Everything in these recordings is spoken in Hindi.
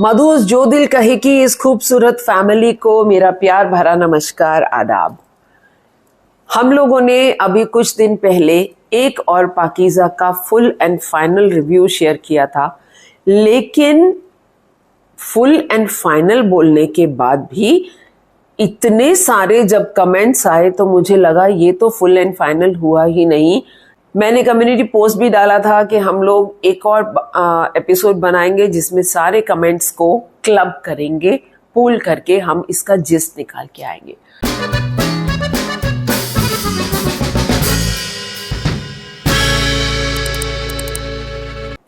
मधुस जो दिल कहे कि इस खूबसूरत फैमिली को मेरा प्यार भरा नमस्कार आदाब। हम लोगों ने अभी कुछ दिन पहले एक और पाकीज़ा का full and final review share किया था, लेकिन फुल एंड फाइनल बोलने के बाद भी इतने सारे जब कमेंट्स आए तो मुझे लगा ये तो फुल एंड फाइनल हुआ ही नहीं। मैंने कम्युनिटी पोस्ट भी डाला था कि हम लोग एक और एपिसोड बनाएंगे जिसमें सारे कमेंट्स को क्लब करेंगे, पूल करके हम इसका जिस्ट निकाल के आएंगे।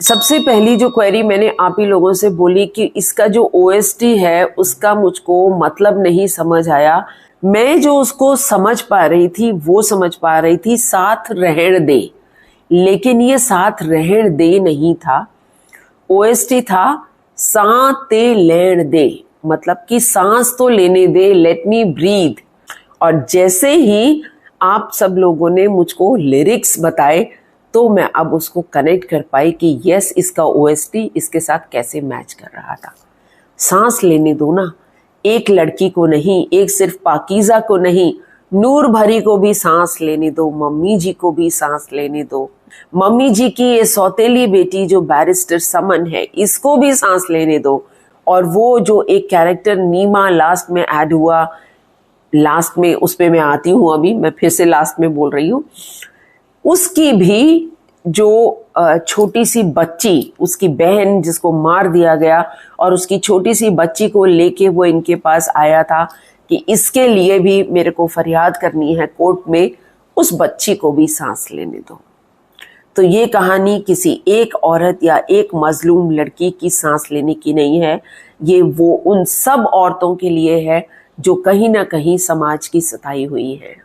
सबसे पहली जो क्वेरी मैंने आप ही लोगों से बोली कि इसका जो ओएसटी है उसका मुझको मतलब नहीं समझ आया। मैं जो उसको समझ पा रही थी वो समझ पा रही थी साथ रहन दे, लेकिन ये साथ रहन दे नहीं था। ओएसटी था साथ ते लेन दे, मतलब कि सांस तो लेने दे, लेट मी ब्रीथ। और जैसे ही आप सब लोगों ने मुझको लिरिक्स बताए तो मैं अब उसको कनेक्ट कर पाई कि यस, इसका ओएसटी इसके साथ कैसे मैच कर रहा था। सांस लेने दो ना, एक लड़की को नहीं, एक सिर्फ पाकीज़ा को नहीं, नूर भरी को भी सांस लेने दो, मम्मी जी को भी सांस लेने दो। मम्मी जी की ये सौतेली बेटी जो बैरिस्टर समन है, इसको भी सांस लेने दो। और वो जो एक कैरेक्टर नीमा लास्ट में ऐड हुआ, लास्ट में उस पे मैं आती हूँ, अभी मैं फिर से लास्ट में बोल रही हूँ, उसकी भी जो छोटी सी बच्ची, उसकी बहन जिसको मार दिया गया और उसकी छोटी सी बच्ची को लेके वो इनके पास आया था कि इसके लिए भी मेरे को फरियाद करनी है कोर्ट में, उस बच्ची को भी सांस लेने दो। तो ये कहानी किसी एक औरत या एक मजलूम लड़की की सांस लेने की नहीं है, ये वो उन सब औरतों के लिए है जो कहीं ना कहीं समाज की सताई हुई है।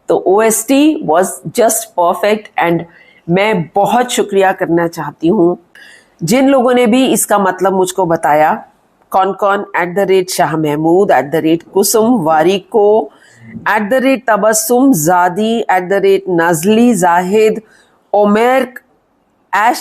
तो OST was just perfect and मैं बहुत शुक्रिया करना चाहती हूँ जिन लोगों ने भी इसका मतलब मुझको बताया। कौन कौन? @शाह महमूद, @कुसुम वारिको, @तबस्सुम जादी, @नजली जाहिद, ओमेर,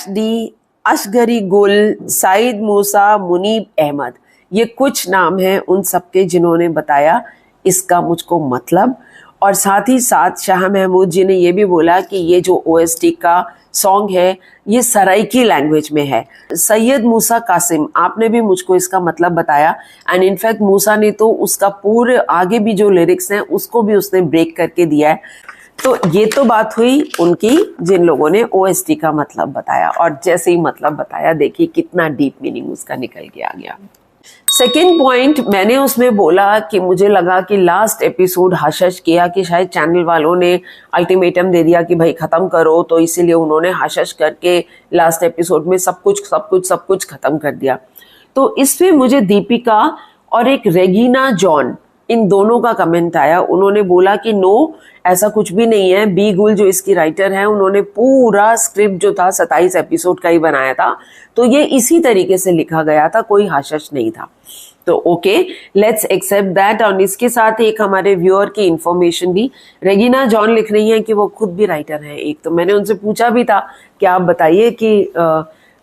डी, अशगरी गुल, साइद मूसा, मुनीब अहमद, ये कुछ नाम हैं उन सबके जिन्होंने बताया इसका मुझको मतलब। और साथ ही साथ शाह महमूद जी ने ये भी बोला कि ये जो OST का सॉन्ग है ये सराइकी लैंग्वेज में है। सैयद मूसा कासिम, आपने भी मुझको इसका मतलब बताया एंड इनफैक्ट मूसा ने तो उसका पूरे आगे भी जो लिरिक्स हैं उसको भी उसने ब्रेक करके दिया है। तो ये तो बात हुई उनकी जिन लोगों ने OST का मतलब बताया, और जैसे ही मतलब बताया देखिए कितना डीप मीनिंग उसका निकल के आ गया। सेकेंड पॉइंट मैंने उसमें बोला कि मुझे लगा कि लास्ट एपिसोड हशश किया कि शायद चैनल वालों ने अल्टीमेटम दे दिया कि भाई ख़त्म करो, तो इसीलिए उन्होंने हशश करके लास्ट एपिसोड में सब कुछ ख़त्म कर दिया। तो इसमें मुझे दीपिका और एक रेगिना जॉन, इन दोनों का कमेंट आया। उन्होंने बोला कि नो, ऐसा कुछ भी नहीं है। बी गुल जो इसकी राइटर है उन्होंने पूरा स्क्रिप्ट जो था 27 एपिसोड का ही बनाया था, तो ये इसी तरीके से लिखा गया था, कोई हाशश नहीं था। तो ओके, लेट्स एक्सेप्ट दैट। और इसके साथ एक हमारे व्यूअर की इंफॉर्मेशन भी, रेगिना जॉन लिख रही हैं कि वो खुद भी राइटर हैं एक। तो मैंने उनसे पूछा भी था कि आप बताइए कि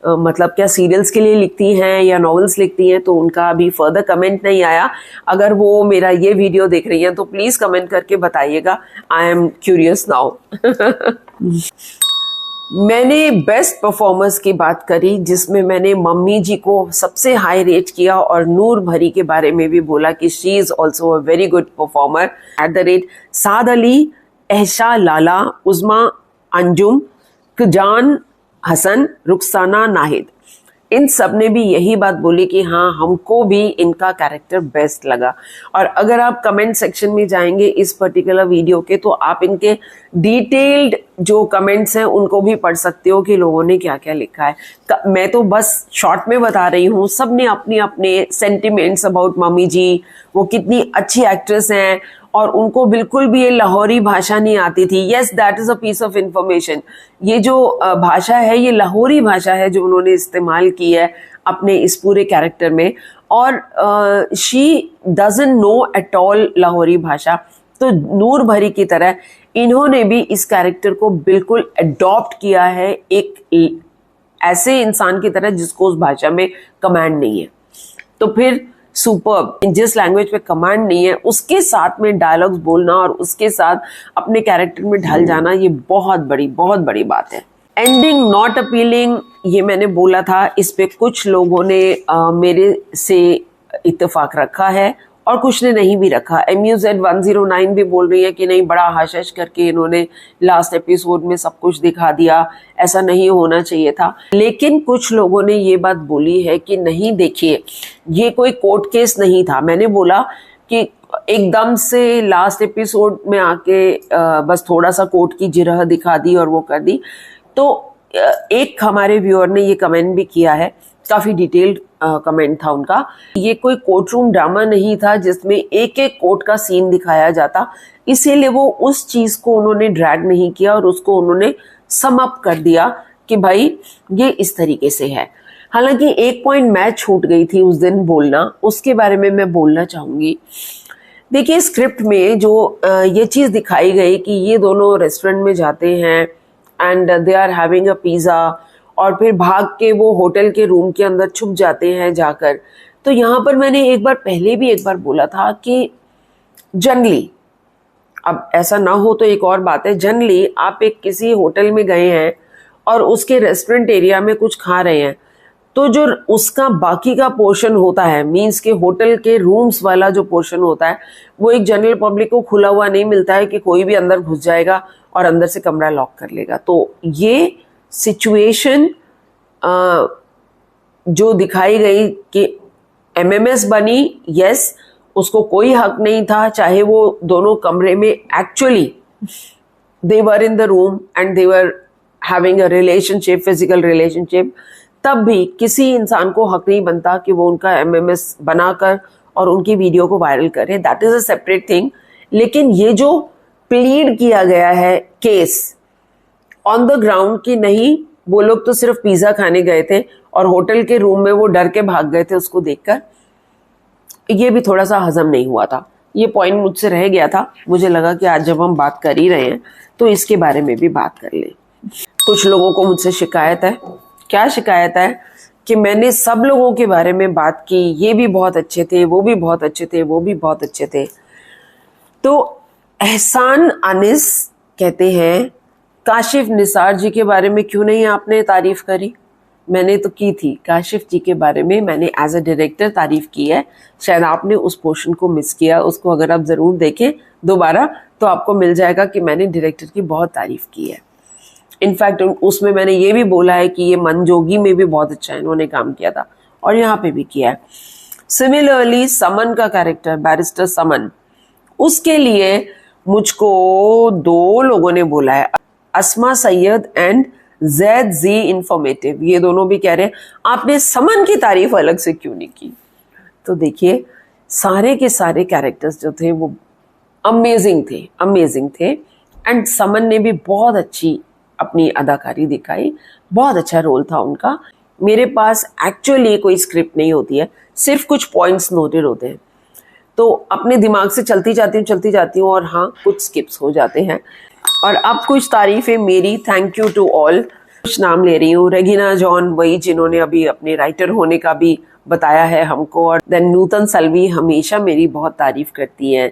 मतलब क्या सीरियल्स के लिए लिखती हैं या नॉवेल्स लिखती हैं, तो उनका अभी फर्दर कमेंट नहीं आया। अगर वो मेरा ये वीडियो देख रही हैं तो प्लीज कमेंट करके बताइएगा, आई एम क्यूरियस नाउ। मैंने बेस्ट परफॉर्मेंस की बात करी जिसमें मैंने मम्मी जी को सबसे हाई रेट किया और नूर भरी के बारे में भी बोला कि she is also a very good performer. Saad Ali, Ehsha Lala, Uzma Anjum, Jan Hasan, Rukhsana Nahid, इन सब ने भी यही बात बोली कि हाँ हमको भी इनका कैरेक्टर बेस्ट लगा। और अगर आप कमेंट सेक्शन में जाएंगे इस पर्टिकुलर वीडियो के तो आप इनके डिटेल्ड जो कमेंट्स हैं उनको भी पढ़ सकते हो कि लोगों ने क्या क्या लिखा है। मैं तो बस शॉर्ट में बता रही हूँ, सब ने अपने अपने सेंटिमेंट्स अबाउट मम्मी जी, वो कितनी अच्छी एक्ट्रेस हैं और उनको बिल्कुल भी ये लाहौरी भाषा नहीं आती थी। Yes, that is a piece of information. ये जो भाषा है ये लाहौरी भाषा है जो उन्होंने इस्तेमाल की है अपने इस पूरे कैरेक्टर में, और she doesn't know at all Lahori भाषा। तो नूर भरी की तरह इन्होंने भी इस कैरेक्टर को बिल्कुल अडॉप्ट किया है एक ऐसे इंसान की तरह जिसको उस भाषा में कमांड नहीं है। तो फिर सुपर्ब, जिस लैंग्वेज पे कमांड नहीं है उसके साथ में डायलॉग्स बोलना और उसके साथ अपने कैरेक्टर में ढल जाना, ये बहुत बड़ी बात है। एंडिंग नॉट अपीलिंग, ये मैंने बोला था, इस पे कुछ लोगों ने मेरे से इत्तेफाक रखा है और कुछ ने नहीं भी रखा। MUZ109 भी बोल रही है कि नहीं, बड़ा हश करके इन्होंने लास्ट एपिसोड में सब कुछ दिखा दिया, ऐसा नहीं होना चाहिए था। लेकिन कुछ लोगों ने ये बात बोली है कि नहीं, देखिए ये कोई कोर्ट केस नहीं था। मैंने बोला कि एकदम से लास्ट एपिसोड में आके बस थोड़ा सा कोर्ट की जिरह दिखा दी और वो कर दी। तो एक हमारे व्यूअर ने ये कमेंट भी किया है, काफी डिटेल्ड कमेंट था उनका, ये कोई कोर्ट रूम ड्रामा नहीं था जिसमें एक एक कोर्ट का सीन दिखाया जाता, इसीलिए वो उस चीज को उन्होंने ड्रैग नहीं किया और उसको उन्होंने सम अप कर दिया कि भाई ये इस तरीके से है। हालांकि एक पॉइंट मैं छूट गई थी उस दिन बोलना, उसके बारे में मैं बोलना चाहूंगी। देखिए स्क्रिप्ट में जो ये चीज दिखाई गई कि ये दोनों रेस्टोरेंट में जाते हैं and they are having a pizza और फिर भाग के वो होटल के रूम के अंदर छुप जाते हैं जाकर। तो यहाँ पर मैंने एक बार बोला था कि जनरली, अब ऐसा ना हो तो एक और बात है, जनरली आप एक किसी होटल में गए हैं और उसके रेस्टोरेंट एरिया में कुछ खा रहे हैं, तो जो उसका बाकी का पोर्शन होता है, मीन्स के होटल के रूम्स वाला जो पोर्शन होता है, वो एक जनरल पब्लिक को खुला हुआ नहीं मिलता है कि कोई भी अंदर घुस जाएगा और अंदर से कमरा लॉक कर लेगा। तो ये सिचुएशन जो दिखाई गई कि MMS बनी, यस, उसको कोई हक नहीं था, चाहे वो दोनों कमरे में actually they were in the room and they were having a relationship, physical relationship, तब भी किसी इंसान को हक नहीं बनता कि वो उनका MMS बनाकर और उनकी वीडियो को वायरल करे। That is a separate thing. लेकिन ये जो प्लीड किया गया है केस ऑन द ग्राउंड कि नहीं, वो लोग तो सिर्फ पिज्जा खाने गए थे और होटल के रूम में वो डर के भाग गए थे उसको देखकर, ये भी थोड़ा सा हजम नहीं हुआ था। ये पॉइंट मुझसे रह गया था, मुझे लगा कि आज जब हम बात कर ही रहे हैं तो इसके बारे में भी बात कर लें। कुछ लोगों को मुझसे शिकायत है, क्या शिकायत है कि मैंने सब लोगों के बारे में बात की, ये भी बहुत अच्छे थे, वो भी बहुत अच्छे थे, वो भी बहुत अच्छे थे। तो एहसान अनिस कहते हैं काशिफ निसार जी के बारे में क्यों नहीं आपने तारीफ करी? मैंने तो की थी, काशिफ जी के बारे में मैंने एज अ डायरेक्टर तारीफ की है, शायद आपने उस पोर्शन को मिस किया। उसको अगर आप जरूर देखें दोबारा तो आपको मिल जाएगा कि मैंने डायरेक्टर की बहुत तारीफ की है। इनफैक्ट उसमें मैंने ये भी बोला है कि ये मनजोगी में भी बहुत अच्छा इन्होंने काम किया था और यहाँ पे भी किया है। सिमिलरली समन का कैरेक्टर, बैरिस्टर समन, उसके लिए मुझको दो लोगों ने बोला है, अस्मा सैयद एंड जैद जी इंफॉर्मेटिव, ये दोनों भी कह रहे हैं आपने समन की तारीफ अलग से क्यों नहीं की। तो देखिए सारे के सारे कैरेक्टर्स जो थे वो अमेजिंग थे एंड समन ने भी बहुत अच्छी अपनी अदाकारी दिखाई, बहुत अच्छा रोल था उनका। मेरे पास एक्चुअली कोई स्क्रिप्ट नहीं होती है, सिर्फ कुछ पॉइंट्स नोटेड होते हैं, तो अपने दिमाग से चलती जाती हूँ और हाँ कुछ स्किप्स हो जाते हैं। और अब कुछ तारीफें मेरी, थैंक यू टू ऑल। कुछ नाम ले रही हूँ, रेगिना जॉन, वही जिन्होंने अभी अपने राइटर होने का भी बताया है हमको, और देन नूतन सलवी हमेशा मेरी बहुत तारीफ करती हैं,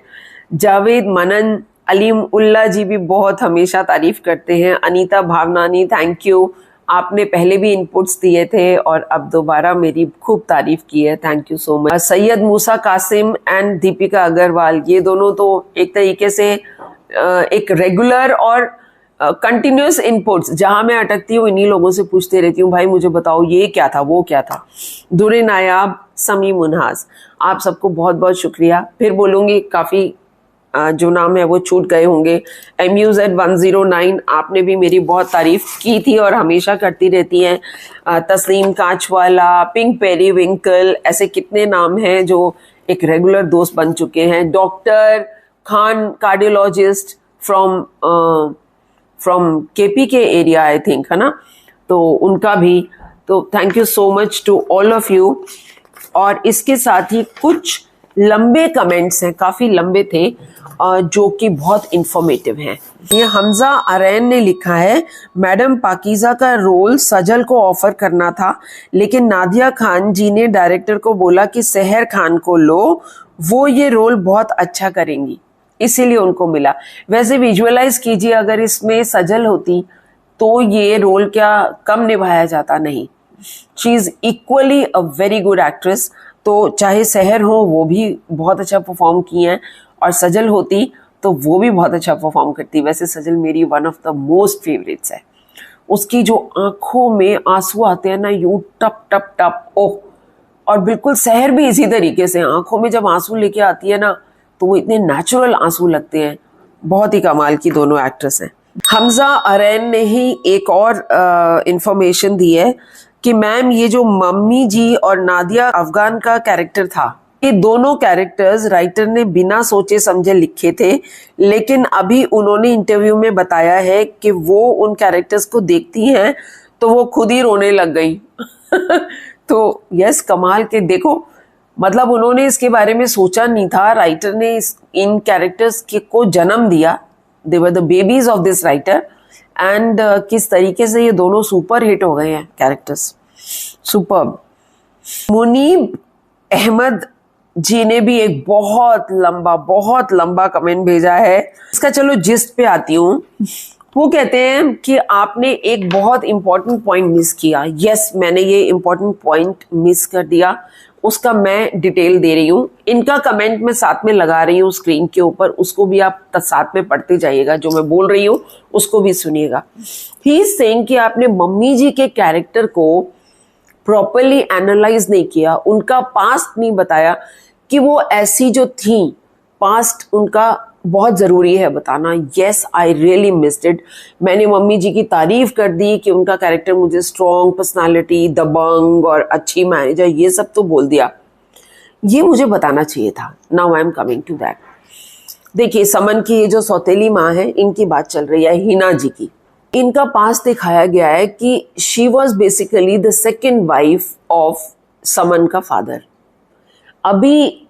जावेद मनन, अलीम उल्ला जी भी बहुत हमेशा तारीफ करते हैं, अनीता भावनानी थैंक यू, आपने पहले भी इनपुट्स दिए थे और अब दोबारा मेरी खूब तारीफ की है, thank you so much. Syed Musa Qasim and Deepika Agarwal, ये दोनों तो एक तरीके से एक रेगुलर और कंटिन्यूस इनपुट्स, जहां मैं अटकती हूँ इन्हीं लोगों से पूछते रहती हूँ, भाई मुझे बताओ ये क्या था, वो क्या था। दुरे नायाब, समी मुनहास, आप सबको बहुत बहुत शुक्रिया। फिर बोलूँगी काफ़ी जो नाम है वो छूट गए होंगे। MUZ109, आपने भी मेरी बहुत तारीफ की थी और हमेशा करती रहती हैं। तस्लीम कांचवाला, पिंक पेरी विंकल, ऐसे कितने नाम हैं जो एक रेगुलर दोस्त बन चुके हैं। Doctor Khan, cardiologist from KP के एरिया आई थिंक, है ना, तो उनका भी, तो thank you so much to all of you. और इसके साथ ही कुछ लंबे कमेंट्स हैं, काफ़ी लंबे थे, जो कि बहुत इंफॉर्मेटिव हैं। ये हमजा अरैन ने लिखा है, मैडम पाकीज़ा का रोल सजल को ऑफर करना था, लेकिन नादिया खान जी ने डायरेक्टर को बोला कि सहर खान को लो, वो ये रोल बहुत अच्छा करेंगी, इसीलिए उनको मिला। वैसे विजुअलाइज कीजिए, अगर इसमें सजल होती तो ये रोल क्या कम निभाया जाता? नहीं, she is equally a very good actress. तो चाहे सहर हो, वो भी बहुत अच्छा परफॉर्म की हैं, और सजल होती तो वो भी बहुत अच्छा परफॉर्म करती। वैसे सजल मेरी one of the most favourites है। उसकी जो आंखों में आंसू आते हैं ना, यूं टप टप टप, ओह। और बिल्कुल सहर भी इसी तरीके से आंखों में जब आंसू लेके आती है ना, तो वो इतने नेचुरल आंसू लगते हैं। बहुत ही कमाल की दोनों एक्ट्रेस हैं। हमजा अरैन ने ही एक और इंफॉर्मेशन दी है कि मैम, ये जो मम्मी जी और नादिया अफगान का कैरेक्टर था, ये दोनों कैरेक्टर्स राइटर ने बिना सोचे समझे लिखे थे, लेकिन अभी उन्होंने इंटरव्यू में बताया है कि वो उन कैरेक्टर्स को देखती हैं तो वो खुद ही रोने लग गई। तो यस, कमाल के, देखो मतलब उन्होंने इसके बारे में सोचा नहीं था, राइटर ने इन कैरेक्टर्स को जन्म दिया, they were the babies of this writer, and किस तरीके से ये दोनों सुपर हिट हो गए हैं कैरेक्टर्स, सुपर्ब। मुनीब अहमद जी ने भी एक बहुत लंबा कमेंट भेजा है। इसका चलो जिस्ट पे आती हूँ। वो कहते हैं कि आपने एक बहुत इंपॉर्टेंट पॉइंट मिस किया। यस, मैंने ये इंपॉर्टेंट पॉइंट मिस कर दिया, उसका मैं डिटेल दे रही हूँ। इनका कमेंट मैं साथ में लगा रही हूँ स्क्रीन के ऊपर, उसको भी आप साथ में पढ़ते जाइएगा, जो मैं बोल रही हूँ उसको भी सुनिएगा। ही इज सेइंग कि आपने मम्मी जी के कैरेक्टर को प्रॉपरली एनालाइज नहीं किया, उनका पास्ट नहीं बताया कि वो ऐसी जो थी, पास्ट उनका बहुत ज़रूरी है बताना। Yes, I really missed it. मैंने मम्मी जी की तारीफ कर दी कि उनका कैरेक्टर मुझे स्ट्रॉन्ग पर्सनालिटी, दबंग और अच्छी मैनेजर, ये सब तो बोल दिया, ये मुझे बताना चाहिए था। Now I am coming to that. देखिए, समन की ये जो सौतेली माँ है, इनकी बात चल रही है, हिना जी की। इनका पास दिखाया गया है कि she was basically the second wife of Saman का फादर। अभी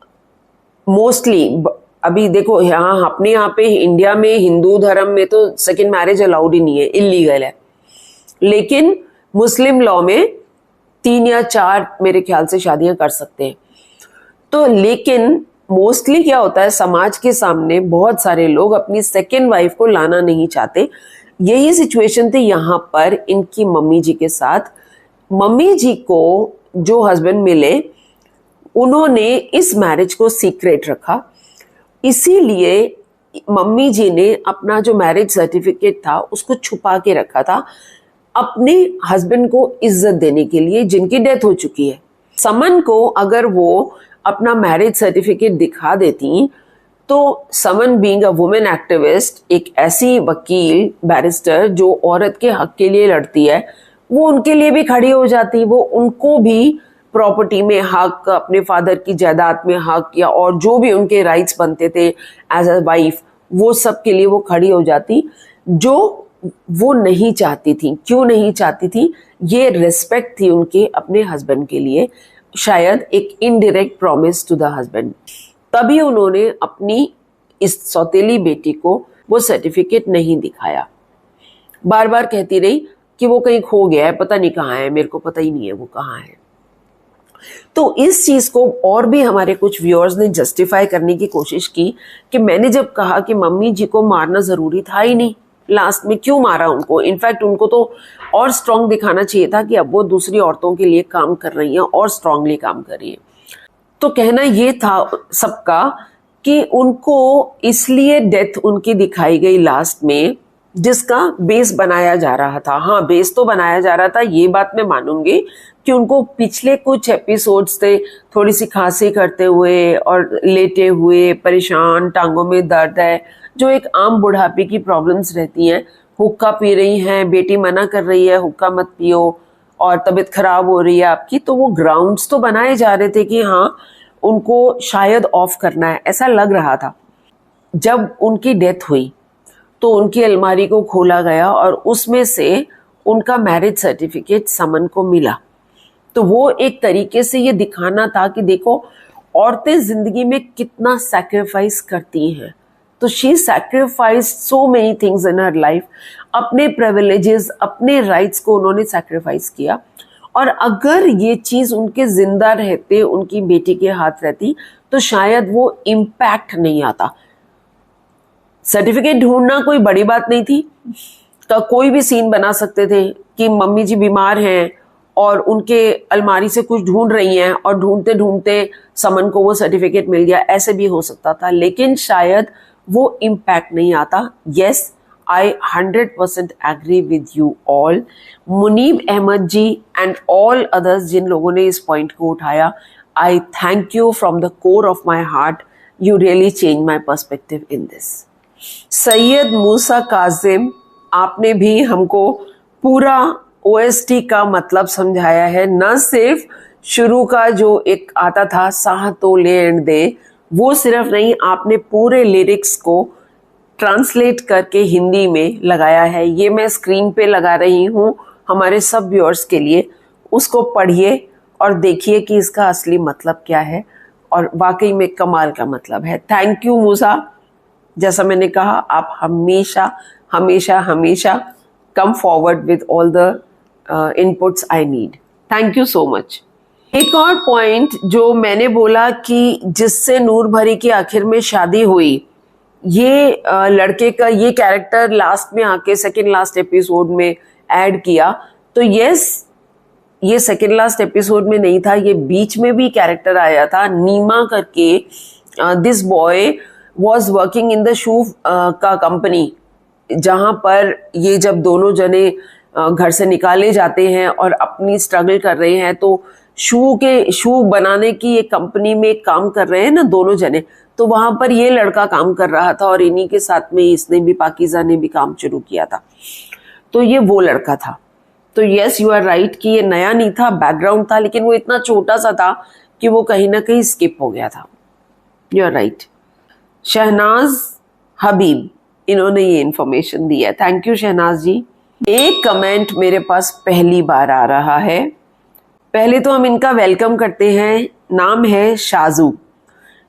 मोस्टली, अभी देखो यहाँ अपने यहाँ पे इंडिया में हिंदू धर्म में तो सेकेंड मैरिज अलाउड ही नहीं है, इलीगल है, लेकिन मुस्लिम लॉ में 3 या 4 मेरे ख्याल से शादियां कर सकते हैं। तो लेकिन मोस्टली क्या होता है, समाज के सामने बहुत सारे लोग अपनी सेकेंड वाइफ को लाना नहीं चाहते। यही सिचुएशन थी यहाँ पर इनकी मम्मी जी के साथ। मम्मी जी को जो हस्बैंड मिले, उन्होंने इस मैरिज को सीक्रेट रखा, इसीलिए मम्मी जी ने अपना जो मैरिज सर्टिफिकेट था उसको छुपा के रखा था, अपने हस्बैंड को इज्जत देने के लिए, जिनकी डेथ हो चुकी है। समन को अगर वो अपना मैरिज सर्टिफिकेट दिखा देती तो समन बीइंग अ वुमेन एक्टिविस्ट, एक ऐसी वकील बैरिस्टर जो औरत के हक के लिए लड़ती है, वो उनके लिए भी खड़ी हो जाती, वो उनको भी प्रॉपर्टी में हक, अपने फादर की जायदाद में हक, या और जो भी उनके राइट्स बनते थे एज अ वाइफ, वो सब के लिए वो खड़ी हो जाती, जो वो नहीं चाहती थी। क्यों नहीं चाहती थी? ये रिस्पेक्ट थी उनके अपने हस्बैंड के लिए, शायद एक indirect promise to the husband. तभी उन्होंने अपनी इस सौतेली बेटी को वो सर्टिफिकेट नहीं दिखाया। बार बार कहती रही कि वो कहीं खो गया है, पता नहीं कहाँ है, मेरे को पता ही नहीं है वो कहाँ है। तो इस चीज को और भी हमारे कुछ व्यूअर्स ने जस्टिफाई करने की कोशिश की कि मैंने जब कहा कि मम्मी जी को मारना जरूरी था ही नहीं, लास्ट में क्यों मारा उनको? इनफैक्ट उनको तो और स्ट्रांग दिखाना चाहिए था कि अब वो दूसरी औरतों के लिए काम कर रही हैं और स्ट्रांगली काम कर रही है। तो कहना ये था सबका कि उनको इसलिए डेथ उनकी दिखाई गई लास्ट में, जिसका बेस बनाया जा रहा था। हाँ, बेस तो बनाया जा रहा था, ये बात मैं मानूंगी कि उनको पिछले कुछ एपिसोड्स थे थोड़ी सी खांसी करते हुए और लेटे हुए, परेशान, टांगों में दर्द है, जो एक आम बुढ़ापे की प्रॉब्लम्स रहती हैं। हुक्का पी रही हैं, बेटी मना कर रही है हुक्का मत पियो, और तबीयत खराब हो रही है आपकी, तो वो ग्राउंड्स तो बनाए जा रहे थे कि हाँ उनको शायद ऑफ करना है, ऐसा लग रहा था। जब उनकी डेथ हुई तो उनकी अलमारी को खोला गया और उसमें से उनका मैरिज सर्टिफिकेट समन को मिला। तो वो एक तरीके से ये दिखाना था कि देखो, औरतें जिंदगी में कितना सैक्रिफाइस करती हैं। तो she sacrifice so many things in her life. अपने प्रिविलेजेस, अपने राइट्स को उन्होंने सैक्रिफाइस किया। और अगर ये चीज उनके जिंदा रहते, उनकी बेटी के हाथ रहती, तो शायद वो इम्पैक्ट नहीं आता। सर्टिफिकेट ढूंढना कोई बड़ी बात नहीं थी, तो कोई भी सीन बना सकते थे कि मम्मी जी बीमार हैं और उनके अलमारी से कुछ ढूंढ रही हैं और ढूंढते ढूंढते समन को वो सर्टिफिकेट मिल गया, ऐसे भी हो सकता था। लेकिन शायद वो इम्पैक्ट नहीं आता। Yes, I 100% agree with you all. Munib Ahmed ji and all others जिन लोगों ने इस पॉइंट को उठाया, I thank you from the core of my heart. You really changed my perspective in this. Syed मूसा काजिम, आपने भी हमको पूरा OST का मतलब समझाया है। न सिर्फ शुरू का जो एक आता था साह तो ले एंड दे, वो सिर्फ नहीं, आपने पूरे लिरिक्स को ट्रांसलेट करके हिंदी में लगाया है। ये मैं स्क्रीन पे लगा रही हूँ हमारे सब व्यूअर्स के लिए। उसको पढ़िए और देखिए कि इसका असली मतलब क्या है, और वाकई में कमाल का मतलब है। थैंक यू मूसा। जैसा मैंने कहा, आप हमेशा हमेशा हमेशा come forward with all the inputs I need. Thank you so much. एक और पॉइंट जो मैंने बोला कि जिससे नूर भरी की आखिर में शादी हुई, ये लड़के का ये कैरेक्टर लास्ट में आके सेकंड लास्ट एपिसोड में ऐड किया। तो यस, ये सेकंड लास्ट एपिसोड में नहीं था, ये बीच में भी कैरेक्टर आया था नीमा करके। This boy was working in the shoe का कंपनी, जहां पर ये जब दोनों जने घर से निकाले जाते हैं और अपनी स्ट्रगल कर रहे हैं, तो शू बनाने की एक कंपनी में काम कर रहे हैं ना दोनों जने, तो वहां पर ये लड़का काम कर रहा था और इन्हीं के साथ में इसने भी, पाकीज़ा ने भी काम शुरू किया था। तो ये वो लड़का था। तो यस, यू आर राइट कि ये नया नहीं था, बैकग्राउंड था, लेकिन वो इतना छोटा सा था कि वो कहीं ना कहीं स्किप हो गया था। You are right. Shahnaz Habib, इन्होंने ये इंफॉर्मेशन दी है। Thank you Shahnaz ji. एक कमेंट मेरे पास पहली बार आ रहा है, पहले तो हम इनका वेलकम करते हैं। नाम है शाजू।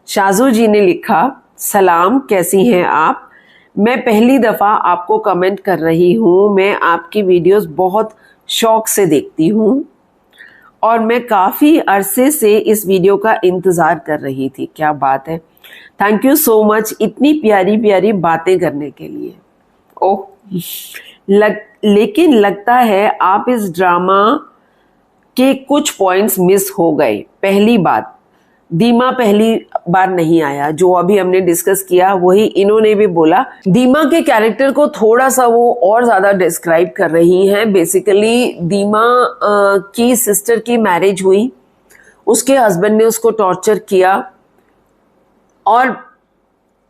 शाजू जी ने लिखा, सलाम, कैसी हैं आप? मैं पहली दफ़ा आपको कमेंट कर रही हूँ। मैं आपकी वीडियोस बहुत शौक से देखती हूँ और मैं काफ़ी अरसे से इस वीडियो का इंतज़ार कर रही थी। क्या बात है, थैंक यू सो मच इतनी प्यारी प्यारी बातें करने के लिए। ओह, लेकिन लगता है आप इस ड्रामा के कुछ पॉइंट्स मिस हो गए। पहली बात, दीमा पहली बार नहीं आया, जो अभी हमने डिस्कस किया वही इन्होंने भी बोला। दीमा के कैरेक्टर को थोड़ा सा वो और ज्यादा डिस्क्राइब कर रही हैं। बेसिकली दीमा की सिस्टर की मैरिज हुई, उसके हस्बैंड ने उसको टॉर्चर किया और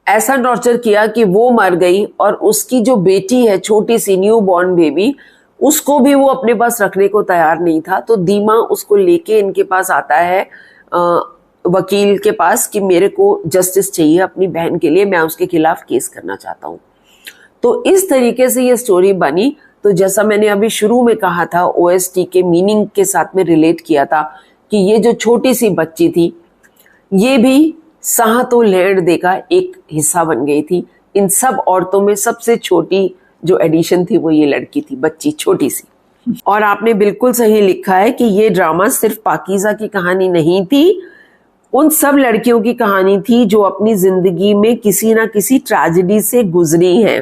ऐसा टॉर्चर किया कि वो मर गई, और उसकी जो बेटी है छोटी सी न्यू बॉर्न बेबी, उसको भी वो अपने पास रखने को तैयार नहीं था। तो दीमा उसको लेके इनके पास आता है वकील के पास कि मेरे को जस्टिस चाहिए अपनी बहन के लिए, मैं उसके खिलाफ केस करना चाहता हूँ। तो इस तरीके से ये स्टोरी बनी। तो जैसा मैंने अभी शुरू में कहा था, OST के मीनिंग के साथ में रिलेट किया था कि ये जो छोटी सी बच्ची थी, ये भी साह तो लेड़ दे का एक हिस्सा बन गई थी। इन सब औरतों में सबसे छोटी जो एडिशन थी वो ये लड़की थी, बच्ची छोटी सी। और आपने बिल्कुल सही लिखा है कि ये ड्रामा सिर्फ पाकीज़ा की कहानी नहीं थी, उन सब लड़कियों की कहानी थी जो अपनी जिंदगी में किसी ना किसी ट्रेजेडी से गुजरी हैं।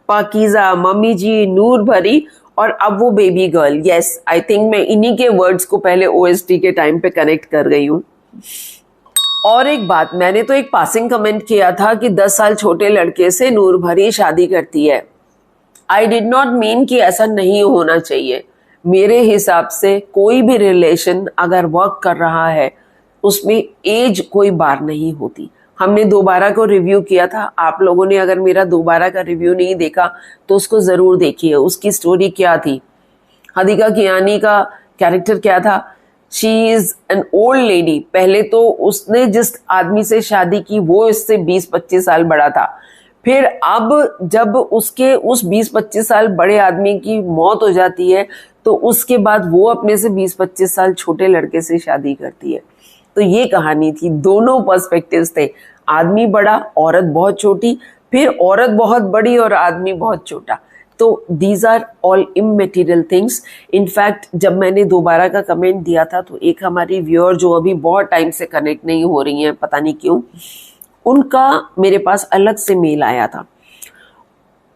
पाकीज़ा, मम्मी जी, नूर भरी और अब वो baby girl. Yes, I think मैं इन्हीं के वर्ड्स को पहले OST के टाइम पे कनेक्ट कर गई हूँ। और एक बात, मैंने तो एक पासिंग कमेंट किया था कि 10 साल छोटे लड़के से नूर भरी शादी करती है। आई डिड नॉट मीन कि ऐसा नहीं होना चाहिए। मेरे हिसाब से कोई भी रिलेशन अगर वर्क कर रहा है उसमें एज कोई बार नहीं होती। हमने दोबारा को रिव्यू किया था, आप लोगों ने अगर मेरा दोबारा का रिव्यू नहीं देखा तो उसको ज़रूर देखिए। उसकी स्टोरी क्या थी, हदीका कियानी का कैरेक्टर क्या था। She is an old lady. पहले तो उसने जिस आदमी से शादी की वो इससे 20-25 साल बड़ा था। फिर अब जब उसके उस 20-25 साल बड़े आदमी की मौत हो जाती है तो उसके बाद वो अपने से 20-25 साल छोटे लड़के से शादी करती है। तो ये कहानी थी, दोनों पर्सपेक्टिव्स थे, आदमी बड़ा औरत बहुत छोटी, फिर औरत बहुत बड़ी और आदमी बहुत छोटा। तो these are all immaterial things. In fact जब मैंने दोबारा का कमेंट दिया था तो एक हमारी व्यूअर जो अभी बहुत टाइम से कनेक्ट नहीं हो रही हैं, पता नहीं क्यों, उनका मेरे पास अलग से मेल आया था।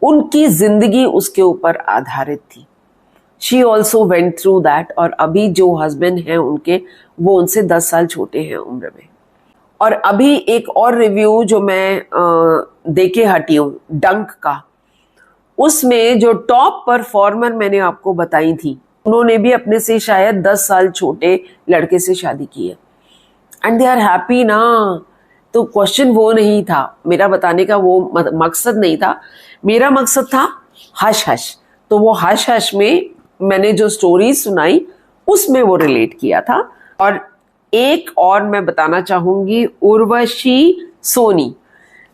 उनकी जिंदगी उसके ऊपर आधारित थी। She also went through that, और अभी जो हस्बैंड हैं उनके, वो उनसे 10 साल छोटे हैं उम्र में। और अभी एक और रिव्यू जो मैं देके हटी हूँ डंक का, उसमें जो टॉप परफॉर्मर मैंने आपको बताई थी, उन्होंने भी अपने से शायद 10 साल छोटे लड़के से शादी की है, एंड दे आर हैप्पी ना। तो क्वेश्चन वो नहीं था, मेरा बताने का वो मकसद नहीं था, मेरा मकसद था हश हश। तो वो हश हश में मैंने जो स्टोरी सुनाई उसमें वो रिलेट किया था। और एक और मैं बताना चाहूंगी, उर्वशी सोनी।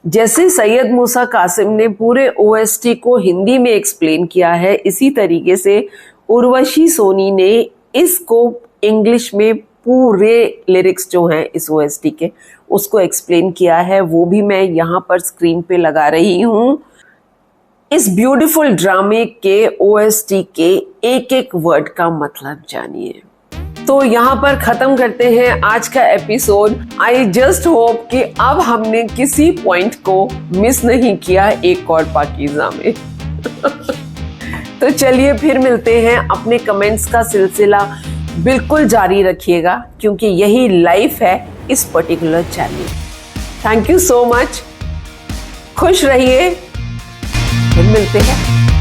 जैसे सैयद मूसा कासिम ने पूरे ओएसटी को हिंदी में एक्सप्लेन किया है, इसी तरीके से उर्वशी सोनी ने इसको इंग्लिश में पूरे लिरिक्स जो हैं इस ओएसटी के, उसको एक्सप्लेन किया है। वो भी मैं यहाँ पर स्क्रीन पे लगा रही हूँ। इस ब्यूटीफुल ड्रामे के ओएसटी के एक एक वर्ड का मतलब जानिए। तो यहाँ पर खत्म करते हैं आज का एपिसोड। आई जस्ट होप कि अब हमने किसी पॉइंट को मिस नहीं किया एक और पाकीज़ा में। तो चलिए फिर मिलते हैं। अपने कमेंट्स का सिलसिला बिल्कुल जारी रखिएगा, क्योंकि यही लाइफ है इस particular channel. Thank you so much, खुश रहिए, फिर मिलते हैं।